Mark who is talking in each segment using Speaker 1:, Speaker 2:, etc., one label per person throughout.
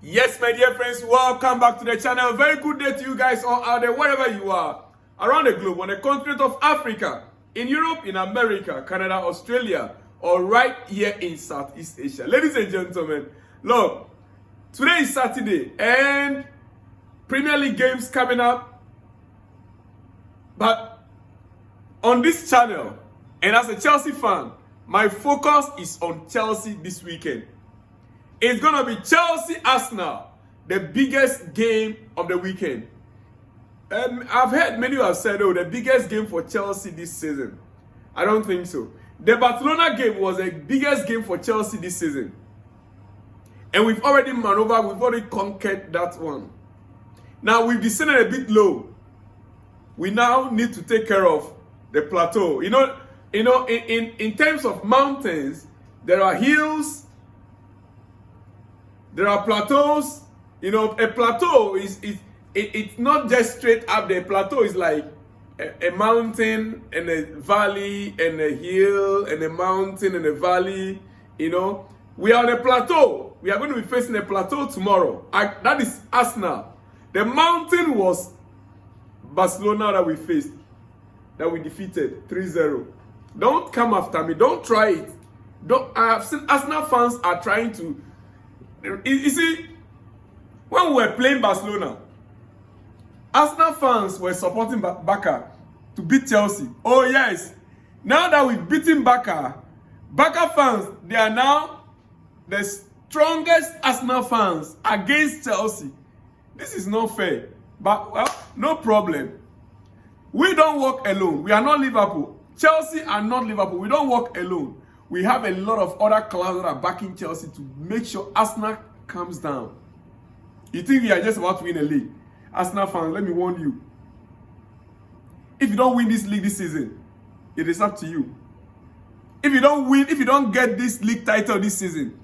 Speaker 1: Yes, my dear friends, welcome back to the channel. Very good day to you guys all out there, wherever you are, around the globe, on the continent of Africa, in Europe, in America, Canada, Australia, or right here in Southeast Asia. Ladies and gentlemen, look, today is Saturday, and Premier League games coming up. But on this channel, and as a Chelsea fan, my focus is on Chelsea this weekend. It's going to be Chelsea-Arsenal, the biggest game of the weekend. I've heard many who have said, oh, the biggest game for Chelsea this season. I don't think so. The Barcelona game was the biggest game for Chelsea this season. And we've already maneuvered, we've already conquered that one. Now, we've descended a bit low. We now need to take care of the plateau. You know, in terms of mountains, there are hills, there are plateaus. You know, a plateau it's not just straight up. The plateau is like a mountain and a valley and a hill and a mountain and a valley. You know, we are on a plateau. We are going to be facing a plateau tomorrow. That is Arsenal. The mountain was Barcelona that we faced, that we defeated 3-0. Don't come after me. Don't try it. I have seen Arsenal fans are trying to. You see, when we were playing Barcelona, Arsenal fans were supporting Barca to beat Chelsea. Oh yes, now that we've beaten Barca fans, they are now the strongest Arsenal fans against Chelsea. This is not fair, but well, no problem. We don't walk alone. We are not Liverpool. Chelsea are not Liverpool. We don't walk alone. We have a lot of other clubs that are backing Chelsea to make sure Arsenal comes down. You think we are just about to win a league? Arsenal fans, let me warn you. If you don't win this league this season, it is up to you. If you don't win, if you don't get this league title this season,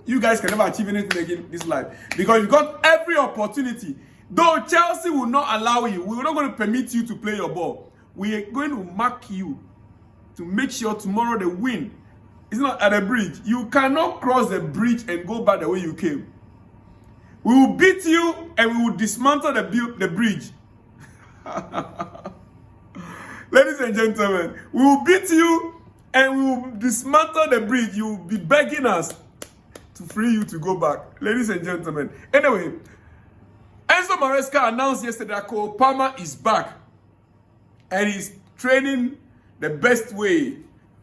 Speaker 1: you guys can never achieve anything again in this life. Because you got every opportunity. Though Chelsea will not allow you, we're not going to permit you to play your ball. We are going to mark you to make sure tomorrow they win. It's not at a bridge. You cannot cross the bridge and go back the way you came. We will beat you and we will dismantle the bridge. Ladies and gentlemen, we will beat you and we will dismantle the bridge. You will be begging us to free you to go back. Ladies and gentlemen. Anyway, Enzo Maresca announced yesterday that Cole Palmer is back. And he's training the best way.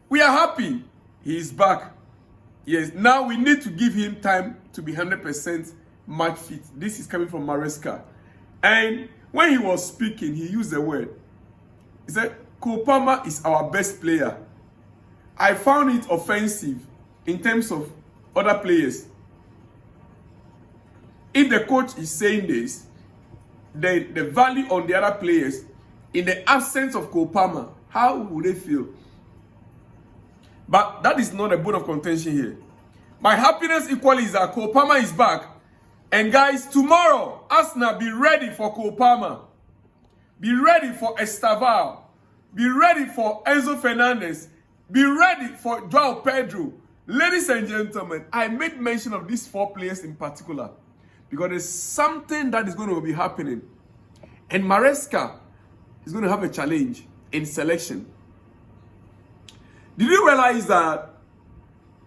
Speaker 1: We are happy he is back. Yes, now we need to give him time to be 100% match fit. This is coming from Maresca. And when he was speaking, he used the word. He said, Cole Palmer is our best player. I found it offensive in terms of other players. If the coach is saying this, then the value on the other players, in the absence of Cole Palmer, how would they feel? But that is not a bone of contention here. My happiness equally is that Cole Palmer is back. And guys, tomorrow, Arsenal, be ready for Cole Palmer. Be ready for Estaval. Be ready for Enzo Fernandez. Be ready for Joao Pedro. Ladies and gentlemen, I made mention of these four players in particular because there's something that is going to be happening. And Maresca is going to have a challenge in selection. Did you realize that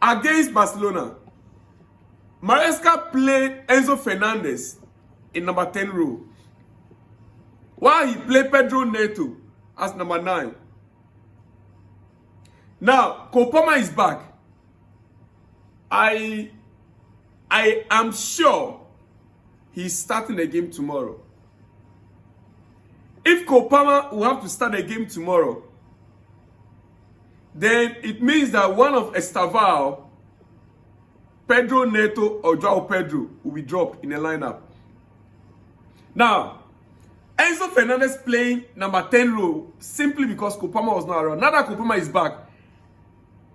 Speaker 1: against Barcelona, Maresca played Enzo Fernandez in number 10 row, while he played Pedro Neto as number 9. Now, Cole Palmer is back. I am sure he's starting the game tomorrow. If Cole Palmer will have to start the game tomorrow, then it means that one of Estaval, Pedro Neto, or Joao Pedro will be dropped in the lineup. Now, Enzo Fernandez playing number 10 row simply because Cole Palmer was not around. Now that Cole Palmer is back,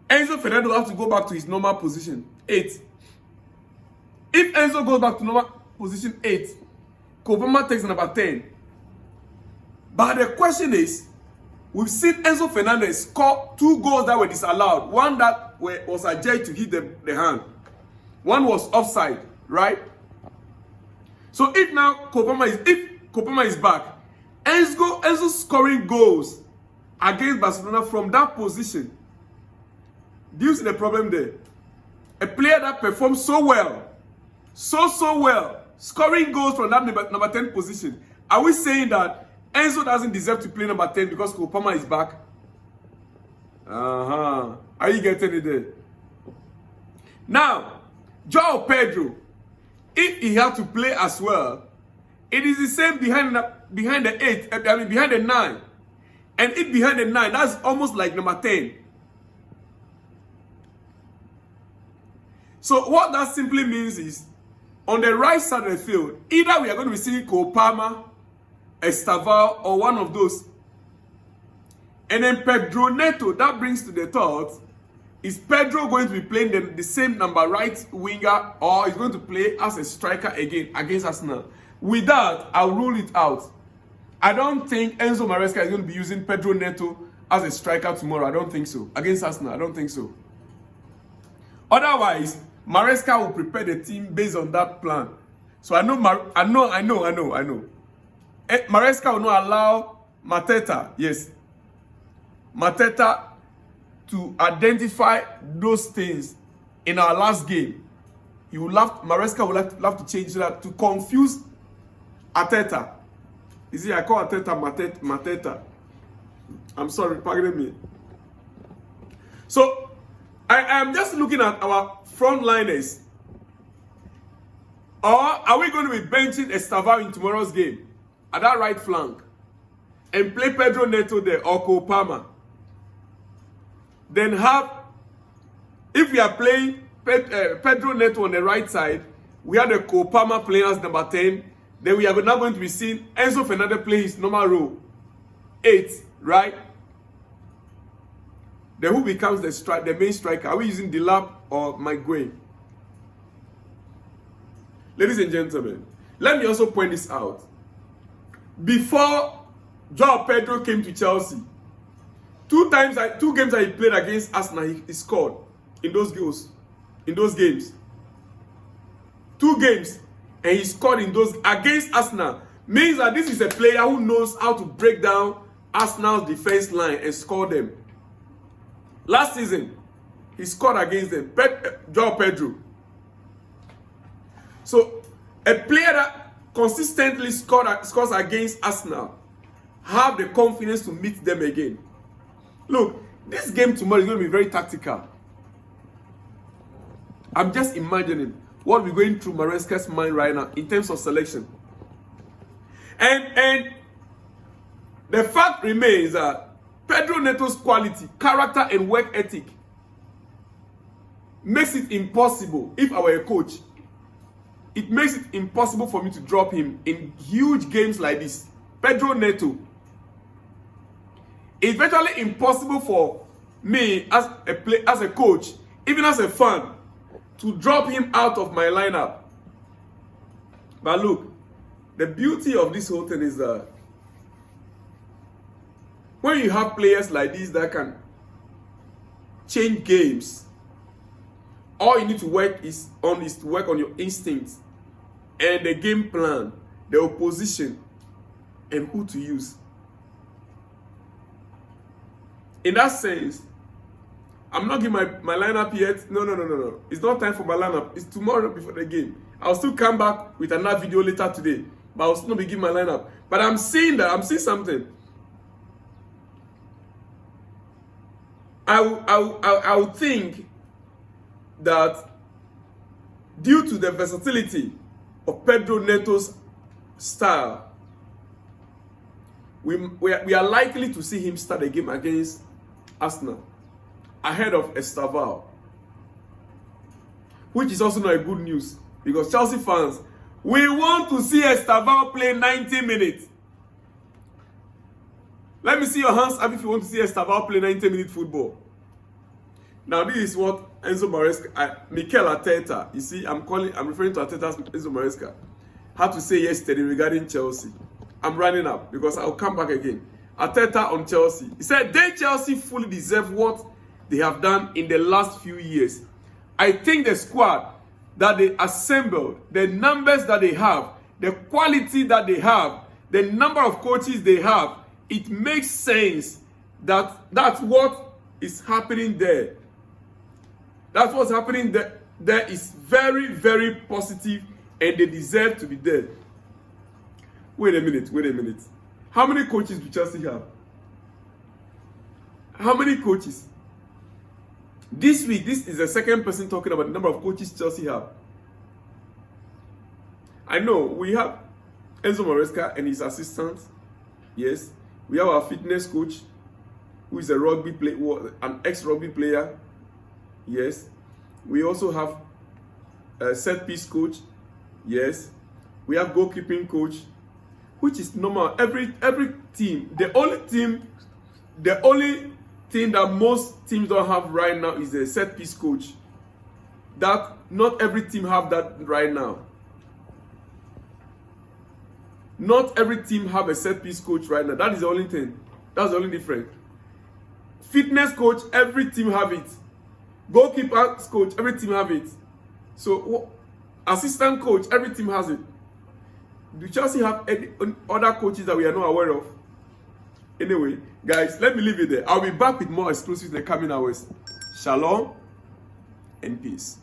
Speaker 1: Enzo Fernandez will have to go back to his normal position, 8. If Enzo goes back to normal position 8, Cole Palmer takes number 10. But the question is, we've seen Enzo Fernandez score 2 goals that were disallowed. One that was adjudged to hit the hand. One was offside, right? So if Kopama is back, Enzo scoring goals against Barcelona from that position. Do you see the problem there? A player that performs so well, so well, scoring goals from that number 10 position. Are we saying that Enzo doesn't deserve to play number 10 because Kopama is back? Are you getting it there? Now, João Pedro, if he had to play as well, it is the same behind the 9. And if behind the 9, that's almost like number 10. So what that simply means is, on the right side of the field, either we are going to be seeing Kopama, Estaval, or one of those. And then Pedro Neto, that brings to the thought, is Pedro going to be playing the same number right winger, or is going to play as a striker again against Arsenal? With that, I'll rule it out. I don't think Enzo Maresca is going to be using Pedro Neto as a striker tomorrow. I don't think so. Against Arsenal, I don't think so. Otherwise, Maresca will prepare the team based on that plan. So I know. Maresca will not allow Mateta to identify those things in our last game. Maresca will have to change that to confuse Arteta. You see, I call Arteta Mateta. I'm sorry, pardon me. So I am just looking at our frontliners. Or are we going to be benching Estaval in tomorrow's game at that right flank and play Pedro Neto there or Kopama? Then if we are playing Pedro Neto on the right side, we have the Kopama playing as number 10. Then we are now going to be seeing Enzo Fernandez play his normal role, 8, right? Then who becomes the main striker? Are we using Delap or Mike Gray? Ladies and gentlemen, let me also point this out. Before João Pedro came to Chelsea, two games that he played against Arsenal, he scored in those games. 2 games, and he scored in those against Arsenal. Means that this is a player who knows how to break down Arsenal's defense line and score them. Last season, he scored against them, João Pedro. So, a player that consistently scores against Arsenal have the confidence to meet them again. Look, this game tomorrow is going to be very tactical. I'm just imagining what we're going through Maresca's mind right now in terms of selection. And the fact remains that Pedro Neto's quality, character, and work ethic makes it impossible, if I were a coach, it makes it impossible for me to drop him in huge games like this. Pedro Neto. It's virtually impossible for me as a coach, even as a fan, to drop him out of my lineup. But look, the beauty of this whole thing is that when you have players like this that can change games, all you need to work on your instincts and the game plan, the opposition, and who to use. In that sense, I'm not giving my lineup yet. No. It's not time for my lineup. It's tomorrow before the game. I'll still come back with another video later today. But I'll still not be giving my lineup. But I'm seeing something. I would think that due to the versatility of Pedro Neto's style, we are likely to see him start the game against Arsenal ahead of Estaval, which is also not a good news because Chelsea fans, we want to see Estaval play 90 minutes. Let me see your hands up if you want to see Estaval play 90-minute football. Now this is what Enzo Maresca, Mikel Arteta, you see, I'm referring to Arteta's Enzo Maresca, had to say yesterday regarding Chelsea. I'm running up because I'll come back again. Arteta on Chelsea. He said Chelsea fully deserve what they have done in the last few years. I think the squad that they assembled, the numbers that they have, the quality that they have, the number of coaches they have, it makes sense that that's what is happening there. That's what's happening there. There is very, very positive, and they deserve to be there. Wait a minute. How many coaches do Chelsea have? How many coaches? This week, this is the second person talking about the number of coaches Chelsea have. I know we have Enzo Maresca and his assistants. Yes. We have our fitness coach, who is a rugby player, an ex-rugby player. Yes. We also have a set-piece coach. Yes. We have goalkeeping coach, which is normal. Every team, the only thing that most teams don't have right now is a set-piece coach. That not every team have that right now. Not every team have a set-piece coach right now. That is the only thing. That's the only difference. Fitness coach, every team have it. Goalkeeper coach, every team have it. So, assistant coach, every team has it. Do Chelsea have any other coaches that we are not aware of? Anyway, guys, let me leave it there. I'll be back with more exclusives in the coming hours. Shalom and peace.